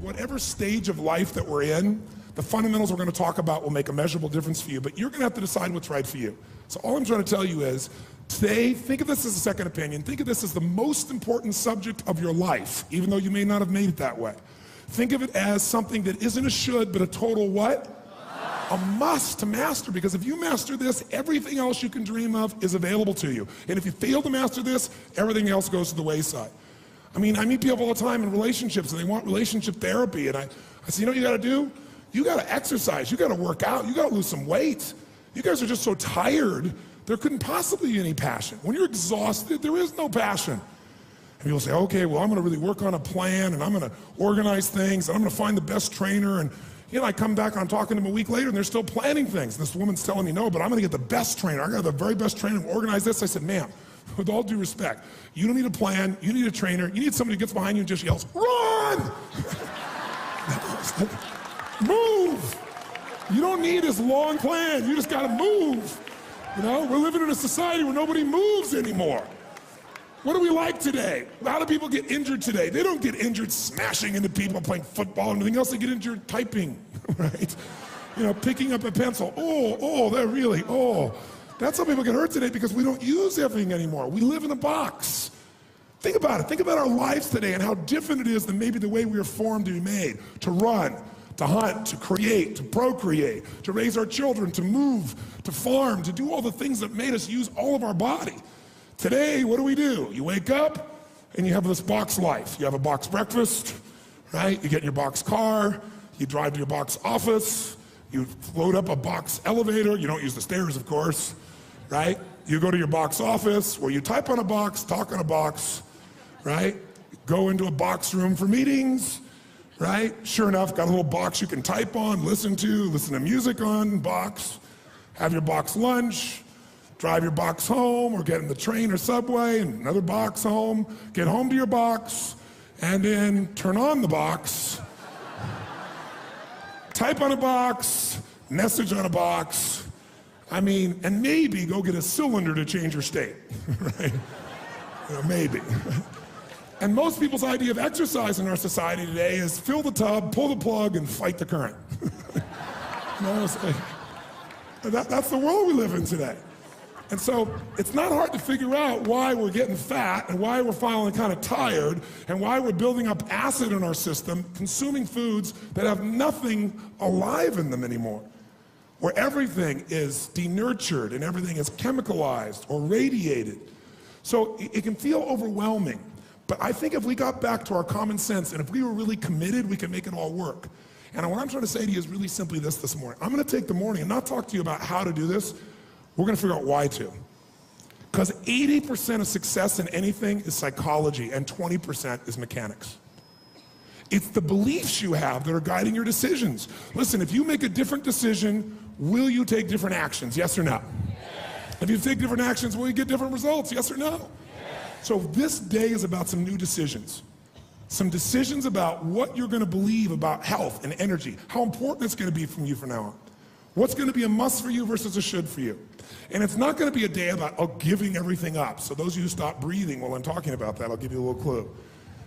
whatever stage of life that we're in, the fundamentals we're going to talk about will make a measurable difference for you, but you're going to have to decide what's right for you. So all I'm trying to tell you is, today, think of this as a second opinion. Think of this as the most important subject of your life, even though you may not have made it that way. Think of it as something that isn't a should, but a total what? A must to master, because if you master this, everything else you can dream of is available to you. And if you fail to master this, everything else goes to the wayside. I mean, I meet people all the time in relationships and they want relationship therapy, and I say, you know what you gotta do? You gotta exercise, you gotta work out, you gotta lose some weight. You guys are just so tired, there couldn't possibly be any passion. When you're exhausted, there is no passion. And people say, okay, well, I'm gonna really work on a plan, and I'm gonna organize things, and I'm gonna find the best trainer, and you know, I come back and I'm talking to them a week later and they're still planning things. This woman's telling me, no, but I'm gonna get the best trainer. I got the very best trainer, organize this. I said, ma'am, with all due respect, you don't need a plan, you need a trainer, you need somebody who gets behind you and just yells, run! Move! You don't need this long plan, you just gotta move. You know, we're living in a society where nobody moves anymore. What do we like today? How do people get injured today? They don't get injured smashing into people, playing football and everything else. They get injured typing, right? You know, picking up a pencil. They're really, That's how people get hurt today, because we don't use everything anymore. We live in a box. Think about it. Think about our lives today and how different it is than maybe the way we were formed to be made. To run, to hunt, to create, to procreate, to raise our children, to move, to farm, to do all the things that made us use all of our body. Today, what do? You wake up and you have this box life. You have a box breakfast, right? You get in your box car, you drive to your box office, you load up a box elevator. You don't use the stairs, of course, right? You go to your box office where you type on a box, talk on a box, right? Go into a box room for meetings, right? Sure enough, got a little box you can type on, listen to music on, box, have your box lunch, drive your box home, or get in the train or subway, and another box home, get home to your box, and then turn on the box, type on a box, message on a box, and maybe go get a cylinder to change your state, right? You know, maybe. And most people's idea of exercise in our society today is fill the tub, pull the plug, and fight the current. You know, that's the world we live in today. And so it's not hard to figure out why we're getting fat and why we're feeling kind of tired and why we're building up acid in our system, consuming foods that have nothing alive in them anymore, where everything is denurtured and everything is chemicalized or radiated. So it can feel overwhelming. But I think if we got back to our common sense and if we were really committed, we can make it all work. And what I'm trying to say to you is really simply this morning. I'm gonna take the morning and not talk to you about how to do this. We're gonna figure out why to. Because 80% of success in anything is psychology and 20% is mechanics. It's the beliefs you have that are guiding your decisions. Listen, if you make a different decision, will you take different actions, yes or no? Yes. If you take different actions, will you get different results, yes or no? Yes. So this day is about some new decisions. Some decisions about what you're gonna believe about health and energy, how important it's gonna be from you from now on. What's gonna be a must for you versus a should for you. And it's not gonna be a day about giving everything up. So those of you who stop breathing while I'm talking about that, I'll give you a little clue.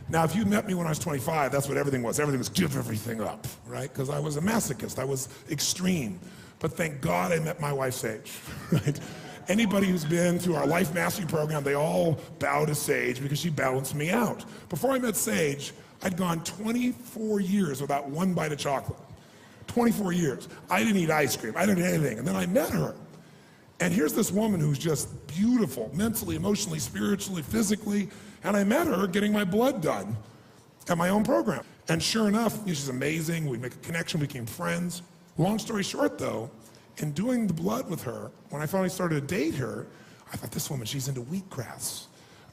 Now, if you met me when I was 25, that's what everything was. Everything was give everything up, right? Because I was a masochist, I was extreme. But thank God I met my wife, Sage, right? Anybody who's been through our Life Mastery program, they all bow to Sage because she balanced me out. Before I met Sage, I'd gone 24 years without one bite of chocolate. 24 years. I didn't eat ice cream, I didn't eat anything. And then I met her. And here's this woman who's just beautiful, mentally, emotionally, spiritually, physically. And I met her getting my blood done at my own program. And sure enough, she's amazing. We make a connection, we became friends. Long story short though, in doing the blood with her, when I finally started to date her, I thought, this woman, she's into wheatgrass.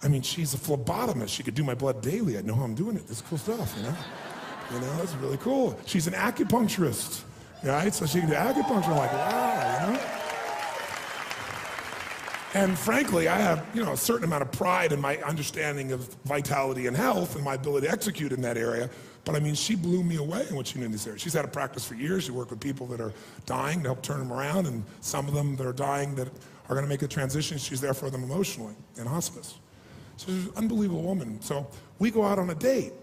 I mean, she's a phlebotomist. She could do my blood daily. I know how I'm doing it. This is cool stuff, you know? You know, that's really cool. She's an acupuncturist, right? So she can do acupuncture. I'm like, wow, you know? And frankly, I have, a certain amount of pride in my understanding of vitality and health and my ability to execute in that area. But I mean, she blew me away in what she knew in this area. She's had a practice for years. She worked with people that are dying to help turn them around, and some of them that are dying that are gonna make a transition. She's there for them emotionally in hospice. So she's an unbelievable woman. So we go out on a date,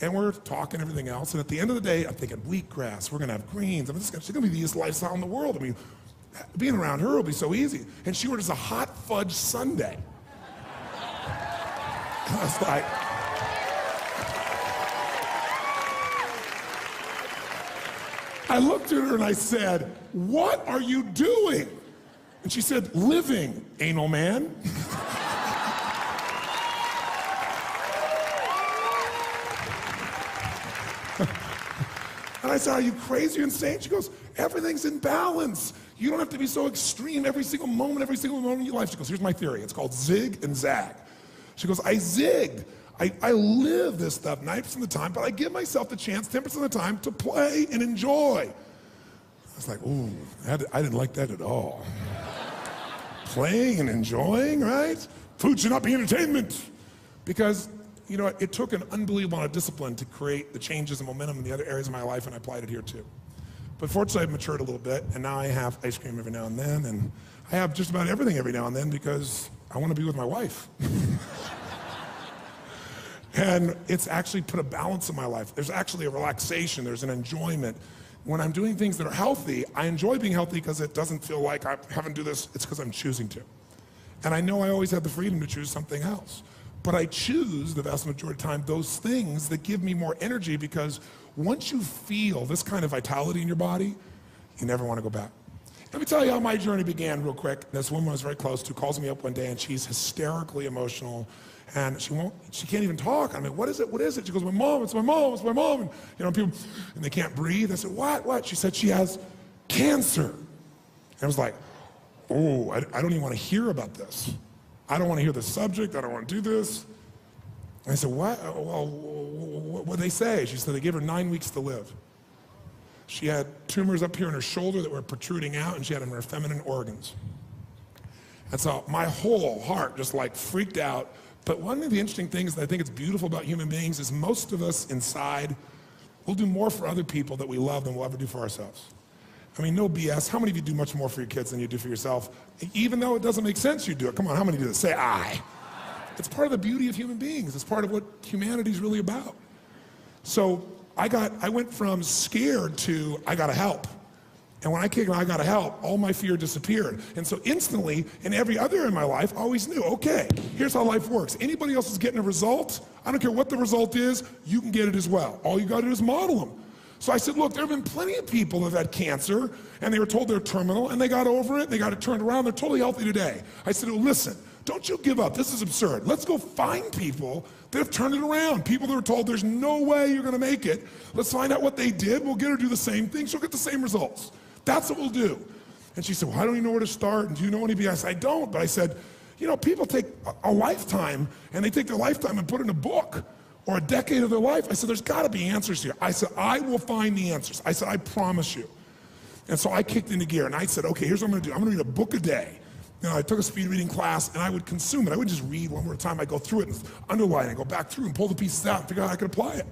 And we're talking everything else, and at the end of the day, I'm thinking wheatgrass, we're gonna have greens, she's gonna be the easiest lifestyle in the world. I mean, being around her will be so easy. And she orders a hot fudge sundae. I was like, I looked at her and I said, what are you doing? And she said, living, anal man. And I said, are you crazy or insane? She goes, everything's in balance. You don't have to be so extreme every single moment of your life. She goes, here's my theory. It's called zig and zag. She goes, I zigged. I live this stuff 90% of the time, but I give myself the chance 10% of the time to play and enjoy. I was like, ooh, I didn't like that at all. Playing and enjoying, right? Food should not be entertainment. Because, you know, it took an unbelievable amount of discipline to create the changes and momentum in the other areas of my life, and I applied it here too. But fortunately, I've matured a little bit, and now I have ice cream every now and then, and I have just about everything every now and then because I want to be with my wife. And it's actually put a balance in my life. There's actually a relaxation, there's an enjoyment. When I'm doing things that are healthy, I enjoy being healthy because it doesn't feel like I haven't do this, it's because I'm choosing to. And I know I always have the freedom to choose something else. But I choose, the vast majority of the time, those things that give me more energy, because once you feel this kind of vitality in your body, you never want to go back. Let me tell you how my journey began real quick. This woman I was very close to calls me up one day and she's hysterically emotional and she can't even talk. I'm like, what is it? What is it? She goes, my mom, it's my mom, it's my mom. And, you know, people, and they can't breathe. I said, what? She said she has cancer. And I was like, oh, I don't even want to hear about this. I don't want to hear the subject. I don't want to do this. And I said, what? Well, what'd they say? She said they gave her 9 weeks to live. She had tumors up here in her shoulder that were protruding out, and she had them in her feminine organs. And so my whole heart just like freaked out. But one of the interesting things that I think is beautiful about human beings is most of us inside will do more for other people that we love than we'll ever do for ourselves. I mean, no BS. How many of you do much more for your kids than you do for yourself? Even though it doesn't make sense, you do it. Come on, how many do this? Say I. It's part of the beauty of human beings. It's part of what humanity is really about. So I went from scared to I gotta help. And when I kicked I gotta help, all my fear disappeared. And so instantly, in every other area of my life, I always knew, okay, here's how life works. Anybody else is getting a result, I don't care what the result is, you can get it as well. All you gotta do is model them. So I said, look, there have been plenty of people that have had cancer, and they were told they're terminal, and they got over it, they got it turned around, they're totally healthy today. I said, well, listen, don't you give up, this is absurd. Let's go find people that have turned it around, people that were told there's no way you're gonna make it. Let's find out what they did, we'll get her to do the same thing, she'll get the same results. That's what we'll do. And she said, well, I don't even know where to start, and do you know anybody? I said, I don't, but I said, you know, people take a lifetime, and they take their lifetime and put it in a book, or a decade of their life. I said, there's gotta be answers here. I said, I will find the answers. I said, I promise you. And so I kicked into gear, and I said, okay, here's what I'm gonna do. I'm gonna read a book a day. You know, I took a speed reading class, and I would consume it. I wouldn't just read one more time. I'd go through it and underline it, go back through and pull the pieces out and figure out how I could apply it.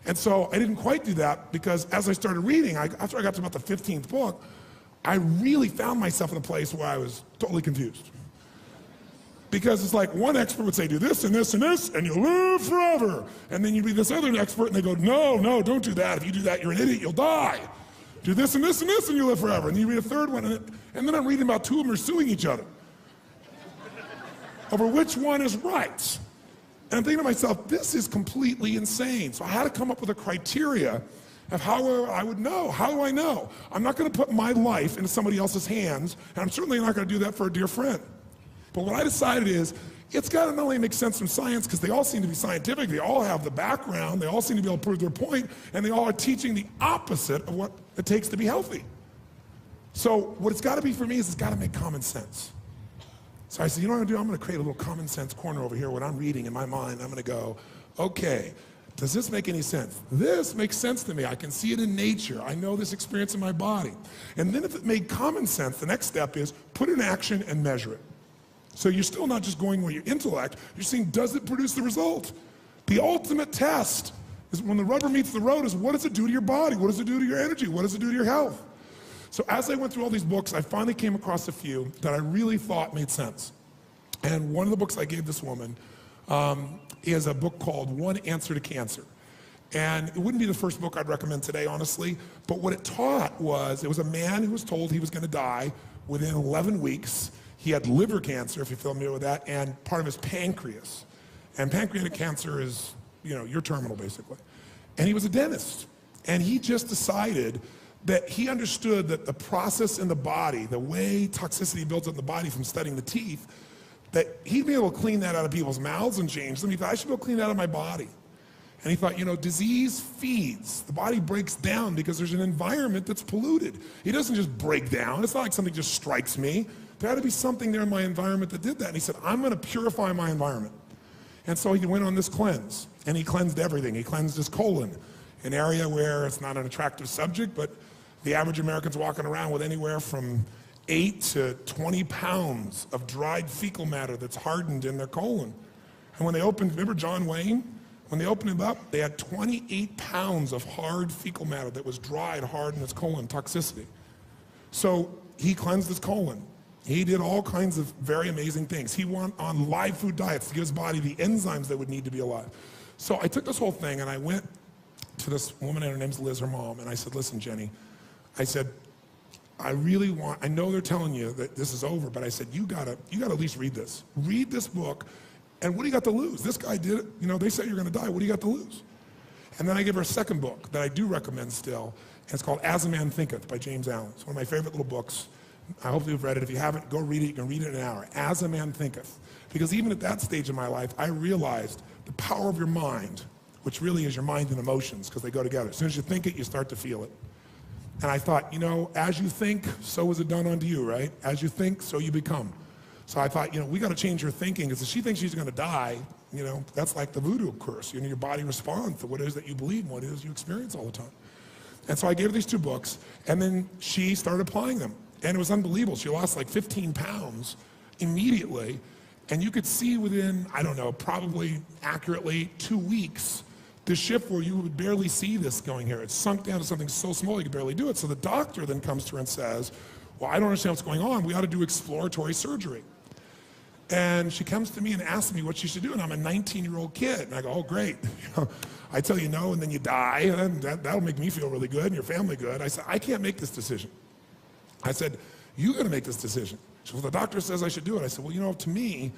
And so I didn't quite do that, because as I started reading, after I got to about the 15th book, I really found myself in a place where I was totally confused. Because it's like one expert would say, do this and this and this, and you'll live forever. And then you'd be this other expert, and they go, no, don't do that. If you do that, you're an idiot, you'll die. Do this and this and this, and you'll live forever. And you read a third one, and then I'm reading about two of them are suing each other over which one is right. And I'm thinking to myself, this is completely insane. So I had to come up with a criteria of how I would know. How do I know? I'm not gonna put my life into somebody else's hands, and I'm certainly not gonna do that for a dear friend. But what I decided is, it's got to not only make sense from science, because they all seem to be scientific, they all have the background, they all seem to be able to prove their point, and they all are teaching the opposite of what it takes to be healthy. So what it's got to be for me is it's got to make common sense. So I said, you know what I'm going to do? I'm going to create a little common sense corner over here when I'm reading in my mind. I'm going to go, okay, does this make any sense? This makes sense to me. I can see it in nature. I know this experience in my body. And then if it made common sense, the next step is put it in action and measure it. So you're still not just going with your intellect, you're seeing, does it produce the result? The ultimate test is when the rubber meets the road is, what does it do to your body? What does it do to your energy? What does it do to your health? So as I went through all these books, I finally came across a few that I really thought made sense. And one of the books I gave this woman is a book called One Answer to Cancer. And it wouldn't be the first book I'd recommend today, honestly, but what it taught was, it was a man who was told he was gonna die within 11 weeks. He had liver cancer, if you're familiar with that, and part of his pancreas. And pancreatic cancer is, you're terminal, basically. And he was a dentist. And he just decided that he understood that the process in the body, the way toxicity builds up in the body from studying the teeth, that he'd be able to clean that out of people's mouths and change them. He thought, I should be able to clean that out of my body. And he thought, disease feeds. The body breaks down because there's an environment that's polluted. It doesn't just break down. It's not like something just strikes me. There had to be something there in my environment that did that. And he said, I'm gonna purify my environment. And so he went on this cleanse, and he cleansed everything. He cleansed his colon, an area where it's not an attractive subject, but the average American's walking around with anywhere from 8 to 20 pounds of dried fecal matter that's hardened in their colon. And when they opened, remember John Wayne? When they opened it up, they had 28 pounds of hard fecal matter that was dried hard in his colon, toxicity. So he cleansed his colon. He did all kinds of very amazing things. He went on live food diets to give his body the enzymes that would need to be alive. So I took this whole thing and I went to this woman, and her name's Liz, her mom, and I said, listen, Jenny, I said, I know they're telling you that this is over, but I said, you gotta at least read this. Read this book, and what do you got to lose? This guy did it, they said you're gonna die, what do you got to lose? And then I give her a second book that I do recommend still, and it's called As a Man Thinketh by James Allen. It's one of my favorite little books. I hope you've read it. If you haven't, go read it. You can read it in an hour. As a Man Thinketh. Because even at that stage of my life, I realized the power of your mind, which really is your mind and emotions, because they go together. As soon as you think it, you start to feel it. And I thought, as you think, so is it done unto you, right? As you think, so you become. So I thought, we got to change her thinking, because if she thinks she's going to die, that's like the voodoo curse. Your body responds to what it is that you believe and what it is you experience all the time. And so I gave her these 2 books, and then she started applying them. And it was unbelievable. She lost like 15 pounds immediately. And you could see within, I don't know, probably accurately 2 weeks, the shift where you would barely see this going here. It sunk down to something so small you could barely do it. So the doctor then comes to her and says, well, I don't understand what's going on. We ought to do exploratory surgery. And she comes to me and asks me what she should do. And I'm a 19-year-old kid. And I go, oh, great. I tell you no, and then you die. And that'll make me feel really good and your family good. I said, I can't make this decision. I said, you gotta make this decision. She goes, well, the doctor says I should do it. I said, well, to me,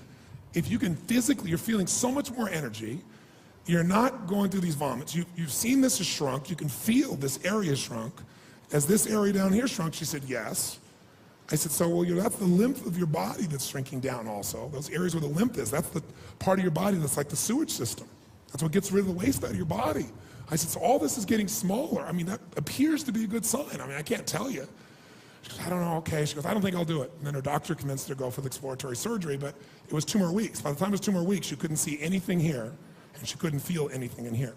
if you can physically, you're feeling so much more energy, you're not going through these vomits, you've seen this has shrunk, you can feel this area shrunk. As this area down here shrunk, she said, yes. I said, so, well, that's the lymph of your body that's shrinking down also. Those areas where the lymph is, that's the part of your body that's like the sewage system. That's what gets rid of the waste out of your body. I said, so all this is getting smaller. I mean, that appears to be a good sign. I mean, I can't tell you. She goes, I don't know, okay. She goes, I don't think I'll do it. And then her doctor convinced her to go for the exploratory surgery, but it was 2 more weeks. By the time it was 2 more weeks, she couldn't see anything here, and she couldn't feel anything in here.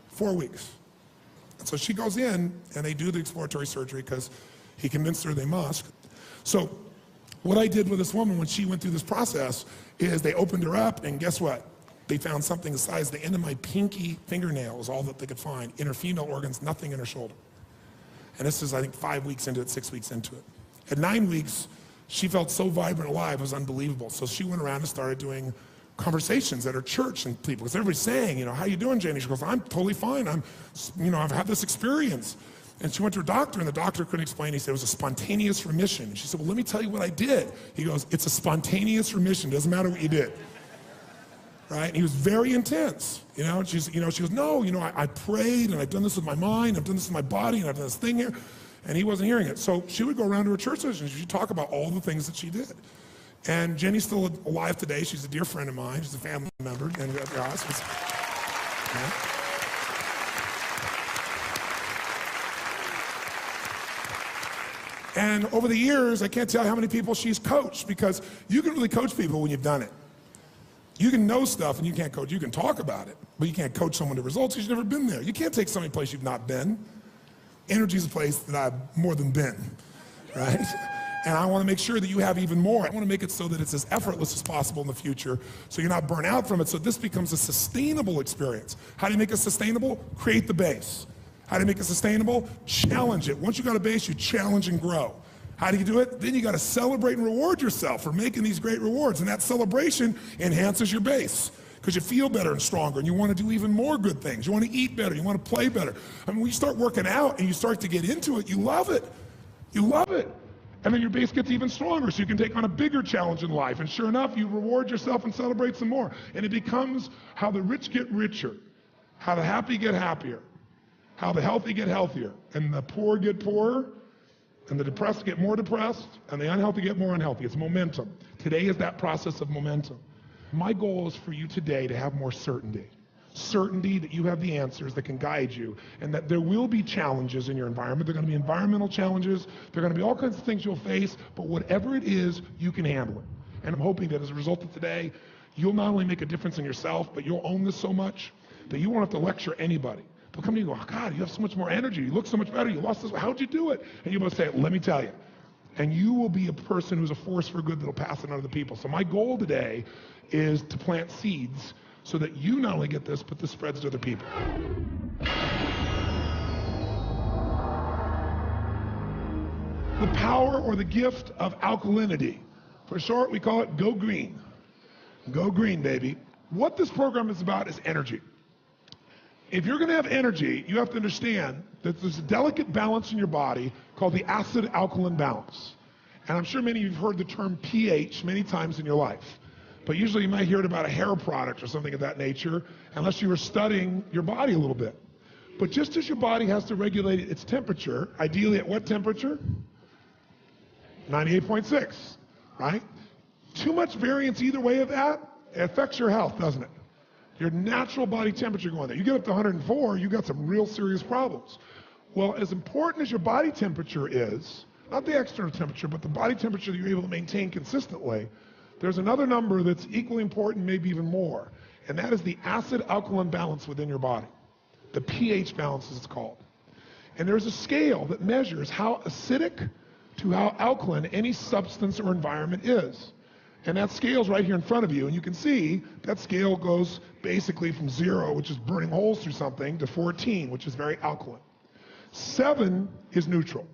4 weeks. And so she goes in, and they do the exploratory surgery because he convinced her they must. So what I did with this woman when she went through this process is they opened her up, and guess what? They found something the size of the end of my pinky fingernail was all that they could find. In her female organs, nothing in her shoulder. And this is, I think, 5 weeks into it, 6 weeks into it. At 9 weeks, she felt so vibrant alive, it was unbelievable. So she went around and started doing conversations at her church, and people, because everybody's saying, how you doing, Janie? She goes, I'm totally fine. I've had this experience. And she went to her doctor, and the doctor couldn't explain. He said it was a spontaneous remission. And she said, well, let me tell you what I did. He goes, it's a spontaneous remission. Doesn't matter what you did. Right? And he was very intense. She goes, no, I prayed, and I've done this with my mind, I've done this with my body, and I've done this thing here. And he wasn't hearing it. So she would go around to her church and she'd talk about all the things that she did. And Jenny's still alive today. She's a dear friend of mine. She's a family member. And And over the years, I can't tell you how many people she's coached, because you can really coach people when you've done it. You can know stuff and you can't coach. You can talk about it, but you can't coach someone to results because you've never been there. You can't take somebody place you've not been. Energy is a place that I've more than been, right? And I want to make sure that you have even more. I want to make it so that it's as effortless as possible in the future, so you're not burnt out from it, so this becomes a sustainable experience. How do you make it sustainable? Create the base. How do you make it sustainable? Challenge it. Once you got a base, you challenge and grow. How do you do it? Then you got to celebrate and reward yourself for making these great rewards, and that celebration enhances your base. because you feel better and stronger and you want to do even more good things. You want to eat better, you want to play better. I mean, when you start working out and you start to get into it, you love it. You love it. And then your base gets even stronger so you can take on a bigger challenge in life. And sure enough, you reward yourself and celebrate some more. And it becomes how the rich get richer, how the happy get happier, how the healthy get healthier, and the poor get poorer, and the depressed get more depressed, and the unhealthy get more unhealthy. It's momentum. Today is that process of momentum. My goal is for you today to have more certainty. Certainty that you have the answers that can guide you, and that there will be challenges in your environment. There are going to be environmental challenges. There are going to be all kinds of things you'll face, but whatever it is, you can handle it. And I'm hoping that as a result of today, you'll not only make a difference in yourself, but you'll own this so much that you won't have to lecture anybody. They'll come to you and go, oh God, you have so much more energy. You look so much better. You lost this. How'd you do it? And you'll say, let me tell you. And you will be a person who's a force for good that'll pass it on to other people. So my goal today is to plant seeds so that you not only get this, but this spreads to other people. The power or the gift of alkalinity. For short, we call it Go Green. Go Green, baby. What this program is about is energy. If you're going to have energy, you have to understand that there's a delicate balance in your body called the acid-alkaline balance. And I'm sure many of you have heard the term pH many times in your life. But usually you might hear it about a hair product or something of that nature, unless you were studying your body a little bit. But just as your body has to regulate its temperature, ideally at what temperature? 98.6, right? Too much variance either way of that, it affects your health, doesn't it? Your natural body temperature going there. You get up to 104, you got some real serious problems. Well, as important as your body temperature is, not the external temperature, but the body temperature that you're able to maintain consistently, there's another number that's equally important, maybe even more, and that is the acid-alkaline balance within your body. The pH balance, as it's called. And there's a scale that measures how acidic to how alkaline any substance or environment is. And that scale's right here in front of you, and you can see that scale goes basically from 0, which is burning holes through something, to 14, which is very alkaline. 7 is neutral.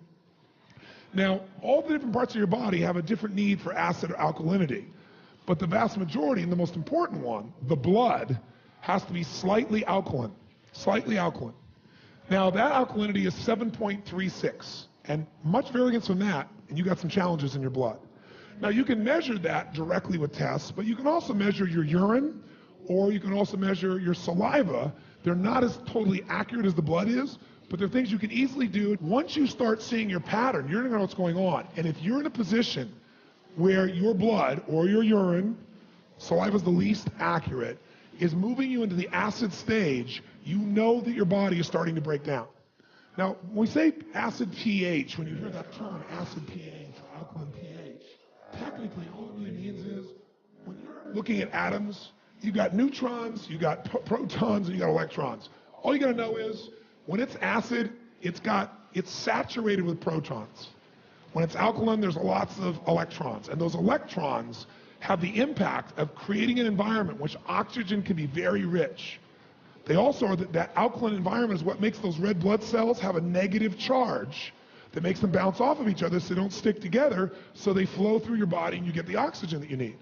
Now, all the different parts of your body have a different need for acid or alkalinity, but the vast majority, and the most important one, the blood, has to be slightly alkaline. Slightly alkaline. Now, that alkalinity is 7.36, and much variance from that, and you got some challenges in your blood. Now, you can measure that directly with tests, but you can also measure your urine, or you can also measure your saliva. They're not as totally accurate as the blood is, but they're things you can easily do. Once you start seeing your pattern, you're going to know what's going on. And if you're in a position where your blood or your urine, saliva is the least accurate, is moving you into the acid stage, you know that your body is starting to break down. Now, when we say acid pH, when you hear that term, acid pH or alkaline pH, technically all it really means is when you're looking at atoms, you've got neutrons, you've got protons, and you've got electrons. All you got to know is when it's acid, it's saturated with protons. When it's alkaline, there's lots of electrons, and those electrons have the impact of creating an environment in which oxygen can be very rich. They also are that alkaline environment is what makes those red blood cells have a negative charge that makes them bounce off of each other so they don't stick together, so they flow through your body and you get the oxygen that you need.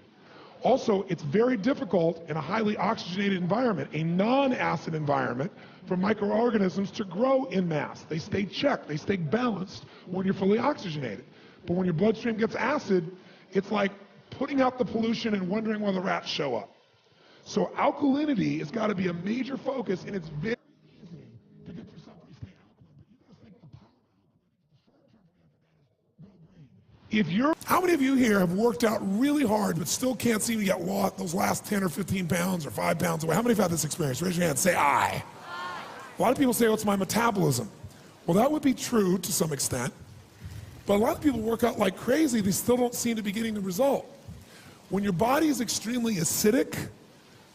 Also, it's very difficult in a highly oxygenated environment, a non-acid environment, for microorganisms to grow in mass. They stay checked, they stay balanced when you're fully oxygenated. But when your bloodstream gets acid, it's like putting out the pollution and wondering why the rats show up. So alkalinity has got to be a major focus, and it's very easy to get yourself to stay alkaline, but you got to think the power of it. How many of you here have worked out really hard but still can't seem to get lost those last 10 or 15 pounds or 5 pounds away? How many have had this experience? Raise your hand, say I. A lot of people say, oh, it's my metabolism. Well, that would be true to some extent, but a lot of people work out like crazy, they still don't seem to be getting the result. When your body is extremely acidic,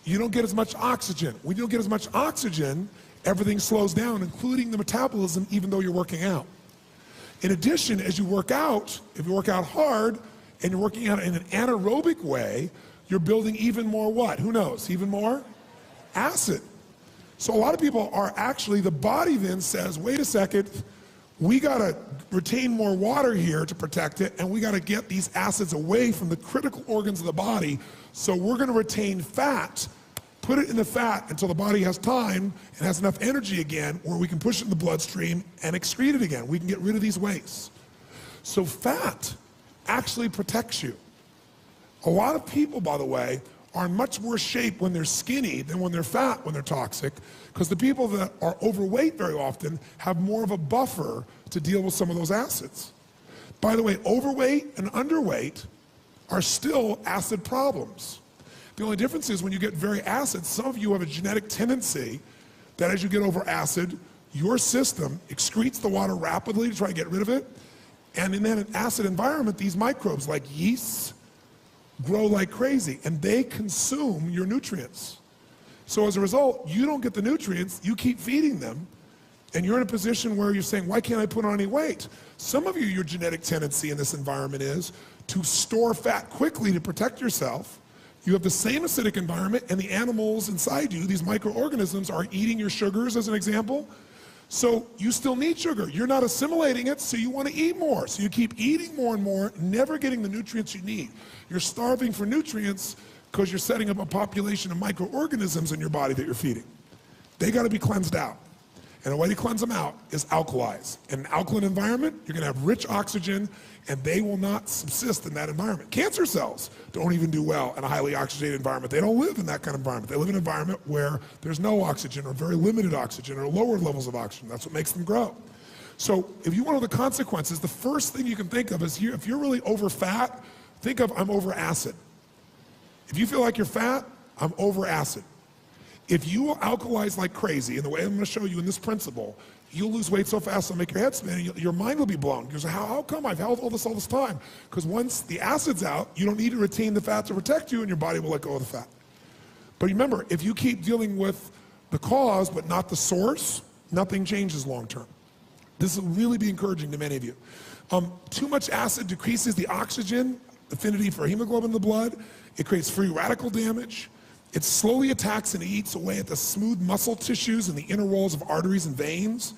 you don't get as much oxygen. When you don't get as much oxygen, everything slows down, including the metabolism, even though you're working out. In addition, as you work out, if you work out hard and you're working out in an anaerobic way, you're building even more what? Who knows? Even more acid. So a lot of people are actually, the body then says, wait a second, we gotta retain more water here to protect it, and we gotta get these acids away from the critical organs of the body, so we're gonna retain fat, put it in the fat until the body has time and has enough energy again where we can push it in the bloodstream and excrete it again. We can get rid of these wastes. So fat actually protects you. A lot of people, by the way, are in much worse shape when they're skinny than when they're fat, when they're toxic, because the people that are overweight very often have more of a buffer to deal with some of those acids. By the way, overweight and underweight are still acid problems. The only difference is when you get very acid, some of you have a genetic tendency that as you get over acid, your system excretes the water rapidly to try to get rid of it. And in that acid environment, these microbes like yeasts grow like crazy and they consume your nutrients. So as a result, you don't get the nutrients, you keep feeding them, and you're in a position where you're saying, why can't I put on any weight? Some of you, your genetic tendency in this environment is to store fat quickly to protect yourself. You have the same acidic environment and the animals inside you, these microorganisms, are eating your sugars as an example. So you still need sugar. You're not assimilating it, so you want to eat more. So you keep eating more and more, never getting the nutrients you need. You're starving for nutrients because you're setting up a population of microorganisms in your body that you're feeding. They got to be cleansed out. And the way to cleanse them out is alkalize. In an alkaline environment, you're going to have rich oxygen, and they will not subsist in that environment. Cancer cells don't even do well in a highly oxygenated environment. They don't live in that kind of environment. They live in an environment where there's no oxygen or very limited oxygen or lower levels of oxygen. That's what makes them grow. So if you want to know the consequences, the first thing you can think of is if you're really over fat, think of I'm over acid. If you feel like you're fat, I'm over acid. If you will alkalize like crazy, and the way I'm going to show you in this principle, you'll lose weight so fast it'll make your head spin, and your mind will be blown. Because how come I've held all this time? Because once the acid's out, you don't need to retain the fat to protect you, and your body will let go of the fat. But remember, if you keep dealing with the cause but not the source, nothing changes long term. This will really be encouraging to many of you. Too much acid decreases the oxygen affinity for hemoglobin in the blood. It creates free radical damage. It slowly attacks and eats away at the smooth muscle tissues and the inner walls of arteries and veins.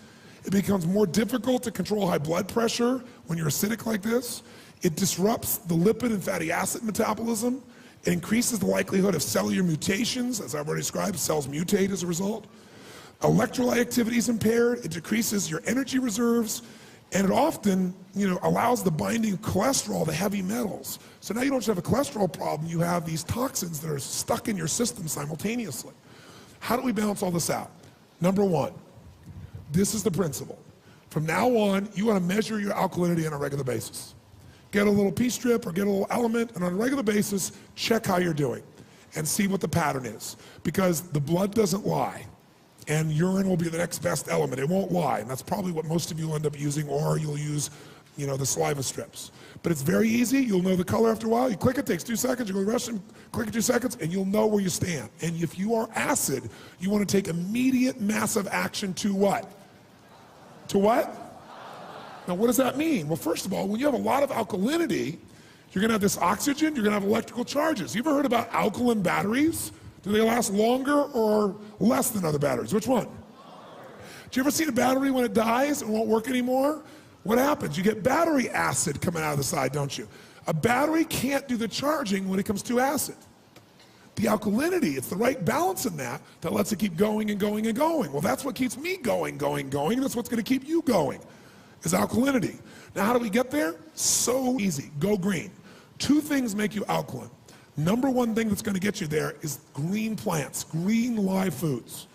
It becomes more difficult to control high blood pressure when you're acidic like this. It disrupts the lipid and fatty acid metabolism. It increases the likelihood of cellular mutations. As I've already described, cells mutate as a result. Electrolyte activity is impaired. It decreases your energy reserves. And it often, allows the binding of cholesterol to heavy metals. So now you don't just have a cholesterol problem, you have these toxins that are stuck in your system simultaneously. How do we balance all this out? Number one, this is the principle. From now on, you want to measure your alkalinity on a regular basis. Get a little pea strip or get a little element, and on a regular basis, check how you're doing and see what the pattern is. Because the blood doesn't lie. And urine will be the next best element. It won't lie, and that's probably what most of you will end up using, or you'll use, the saliva strips. But it's very easy. You'll know the color after a while. You click it, takes 2 seconds. You go to the restroom, click it 2 seconds, and you'll know where you stand. And if you are acid, you want to take immediate, massive action to what? To what? Now, what does that mean? Well, first of all, when you have a lot of alkalinity, you're going to have this oxygen, you're going to have electrical charges. You ever heard about alkaline batteries? Do they last longer or less than other batteries? Which one? Do you ever see a battery when it dies and won't work anymore? What happens? You get battery acid coming out of the side, don't you? A battery can't do the charging when it comes to acid. The alkalinity, it's the right balance in that lets it keep going and going and going. Well, that's what keeps me going. That's what's going to keep you going, is alkalinity. Now, how do we get there? So easy. Go green. 2 things make you alkaline. Number one thing that's going to get you there is green plants, green live foods.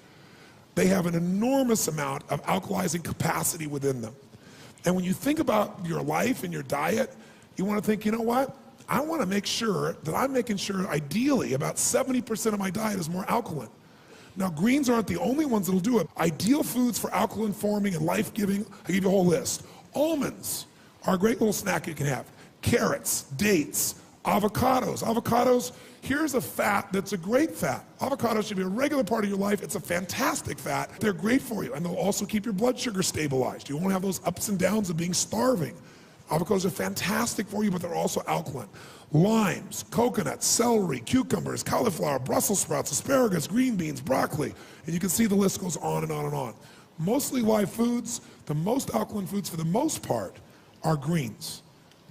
They have an enormous amount of alkalizing capacity within them. And when you think about your life and your diet, you want to think, you know what? I want to make sure that I'm making sure, ideally, about 70% of my diet is more alkaline. Now, greens aren't the only ones that'll do it. Ideal foods for alkaline forming and life-giving, I give you a whole list. Almonds are a great little snack you can have. Carrots, dates, avocados. Avocados, here's a fat that's a great fat. Avocados should be a regular part of your life. It's a fantastic fat. They're great for you, and they'll also keep your blood sugar stabilized. You won't have those ups and downs of being starving. Avocados are fantastic for you, but they're also alkaline. Limes, coconuts, celery, cucumbers, cauliflower, Brussels sprouts, asparagus, green beans, broccoli, and you can see the list goes on and on and on. Mostly live foods, the most alkaline foods for the most part are greens.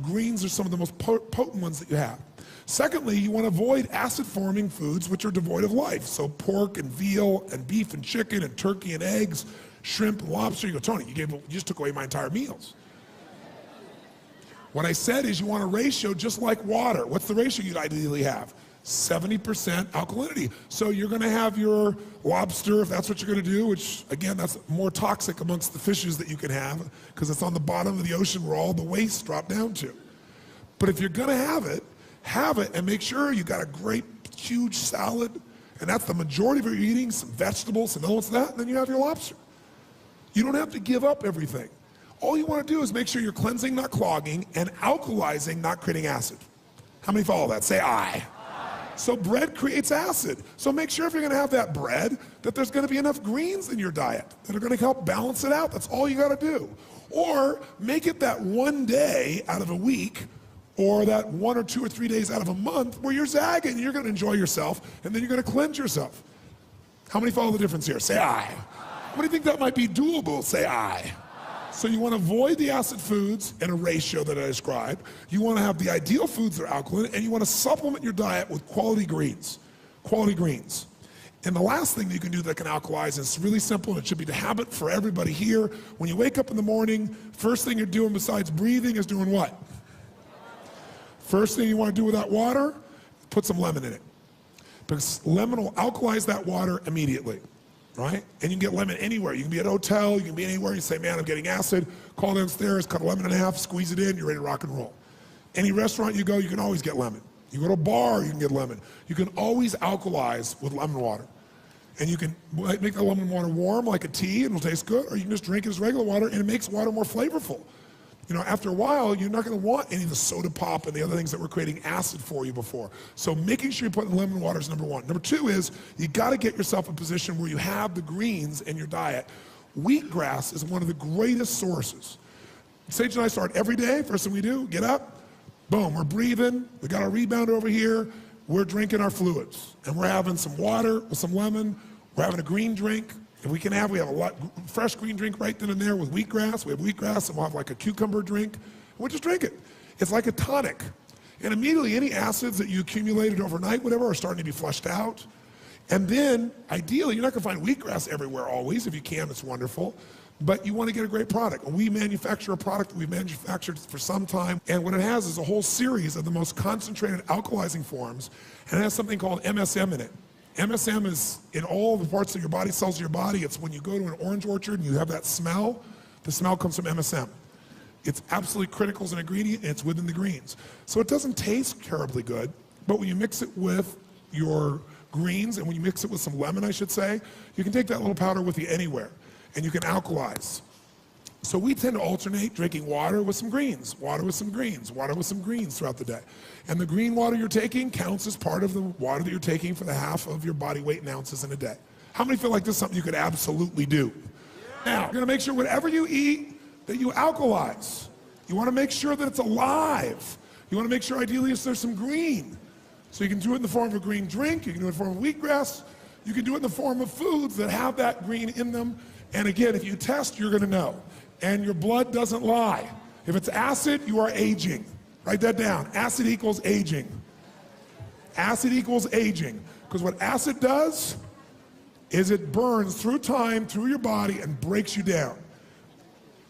Greens are some of the most potent ones that you have. Secondly, you want to avoid acid-forming foods which are devoid of life. So pork and veal and beef and chicken and turkey and eggs, shrimp and lobster. You go, Tony, you just took away my entire meals. What I said is you want a ratio just like water. What's the ratio you'd ideally have? 70% alkalinity. So you're gonna have your lobster, if that's what you're gonna do, which again, that's more toxic amongst the fishes that you can have because it's on the bottom of the ocean where all the wastes drop down to. But if you're gonna have it and make sure you got a great, huge salad, and that's the majority of what you're eating, some vegetables, some elements of that, and then you have your lobster. You don't have to give up everything. All you wanna do is make sure you're cleansing, not clogging, and alkalizing, not creating acid. How many follow that? Say aye. So bread creates acid. So make sure if you're gonna have that bread, that there's gonna be enough greens in your diet that are gonna help balance it out. That's all you gotta do. Or make it that one day out of a week, or that 1 or 2 or 3 days out of a month where you're zagging and you're gonna enjoy yourself, and then you're gonna cleanse yourself. How many follow the difference here? Say aye. How many think that might be doable? Say aye. So you want to avoid the acid foods in a ratio that I described. You want to have the ideal foods that are alkaline, and you want to supplement your diet with quality greens. Quality greens. And the last thing that you can do that can alkalize, and it's really simple, and it should be the habit for everybody here. When you wake up in the morning, first thing you're doing besides breathing is doing what? First thing you want to do with that water, put some lemon in it. Because lemon will alkalize that water immediately. Right? And you can get lemon anywhere. You can be at a hotel, you can be anywhere. You say, man, I'm getting acid. Call downstairs, cut a lemon in half, squeeze it in, you're ready to rock and roll. Any restaurant you go, you can always get lemon. You go to a bar, you can get lemon. You can always alkalize with lemon water. And you can make the lemon water warm like a tea and it'll taste good, or you can just drink it as regular water and it makes water more flavorful. You know, after a while, you're not gonna want any of the soda pop and the other things that were creating acid for you before. So making sure you put in lemon water is number one. Number two is, you gotta get yourself in a position where you have the greens in your diet. Wheatgrass is one of the greatest sources. Sage and I start every day, first thing we do, get up, boom, we're breathing, we got our rebounder over here, we're drinking our fluids. And we're having some water with some lemon, we're having a green drink. If we have a lot, fresh green drink right then and there with wheatgrass. We have wheatgrass and we'll have like a cucumber drink. And we'll just drink it. It's like a tonic. And immediately any acids that you accumulated overnight, whatever, are starting to be flushed out. And then ideally, you're not gonna find wheatgrass everywhere always. If you can, it's wonderful. But you wanna get a great product. And we manufacture a product that we've manufactured for some time. And what it has is a whole series of the most concentrated alkalizing forms. And it has something called MSM in it. MSM is in all the parts of your body, cells of your body. It's when you go to an orange orchard and you have that smell, the smell comes from MSM. It's absolutely critical as an ingredient, and it's within the greens. So it doesn't taste terribly good, but when you mix it with your greens, and when you mix it with some lemon, I should say, you can take that little powder with you anywhere, and you can alkalize. So we tend to alternate drinking water with some greens, water with some greens, water with some greens throughout the day. And the green water you're taking counts as part of the water that you're taking for the half of your body weight in ounces in a day. How many feel like this is something you could absolutely do? Now, you're gonna make sure whatever you eat, that you alkalize. You wanna make sure that it's alive. You wanna make sure ideally there's some green. So you can do it in the form of a green drink, you can do it in the form of wheatgrass, you can do it in the form of foods that have that green in them. And again, if you test, you're gonna know. And your blood doesn't lie. If it's acid, you are aging. Write that down. Acid equals aging. Acid equals aging. Because what acid does is it burns through time, through your body, and breaks you down.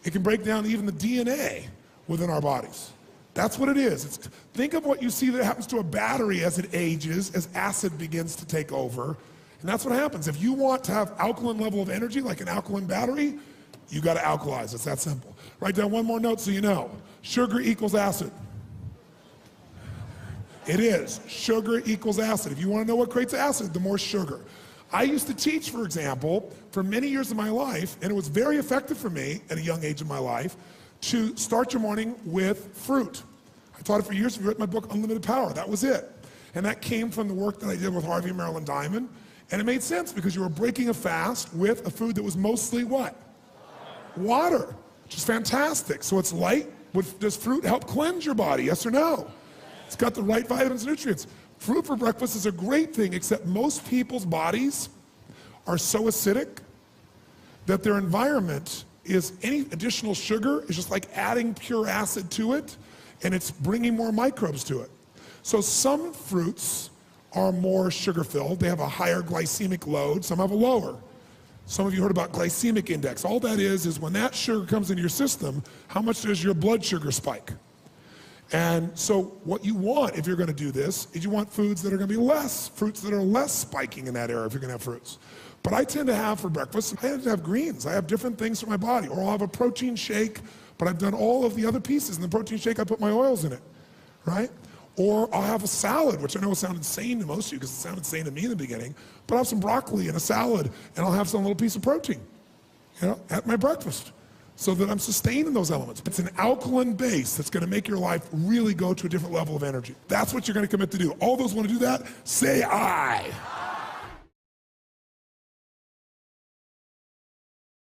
It can break down even the DNA within our bodies. That's what it is. Think of what you see that happens to a battery as it ages, as acid begins to take over. And that's what happens. If you want to have alkaline level of energy, like an alkaline battery, you gotta alkalize, it's that simple. Write down one more note so you know. Sugar equals acid. It is, sugar equals acid. If you wanna know what creates acid, the more sugar. I used to teach, for example, for many years of my life, and it was very effective for me at a young age of my life, to start your morning with fruit. I taught it for years. If you read my book, Unlimited Power, that was it. And that came from the work that I did with Harvey and Marilyn Diamond. And it made sense because you were breaking a fast with a food that was mostly what? Water, which is fantastic. So it's light. Does fruit help cleanse your body, yes or no? It's got the right vitamins and nutrients. Fruit for breakfast is a great thing, except most people's bodies are so acidic that their environment is any additional sugar is just like adding pure acid to it, and it's bringing more microbes to it. So some fruits are more sugar-filled. They have a higher glycemic load. Some have a lower. Some of you heard about glycemic index. All that is when that sugar comes into your system, how much does your blood sugar spike? And so what you want, if you're gonna do this, is you want foods that are gonna be fruits that are less spiking in that area if you're gonna have fruits. But I tend to have for breakfast, I tend to have greens. I have different things for my body. Or I'll have a protein shake, but I've done all of the other pieces. In the protein shake, I put my oils in it, right? Or I'll have a salad, which I know will sound insane to most of you because it sounded insane to me in the beginning, but I'll have some broccoli in a salad and I'll have some little piece of protein, at my breakfast so that I'm sustaining those elements. It's an alkaline base that's gonna make your life really go to a different level of energy. That's what you're gonna commit to do. All those wanna do that, say aye.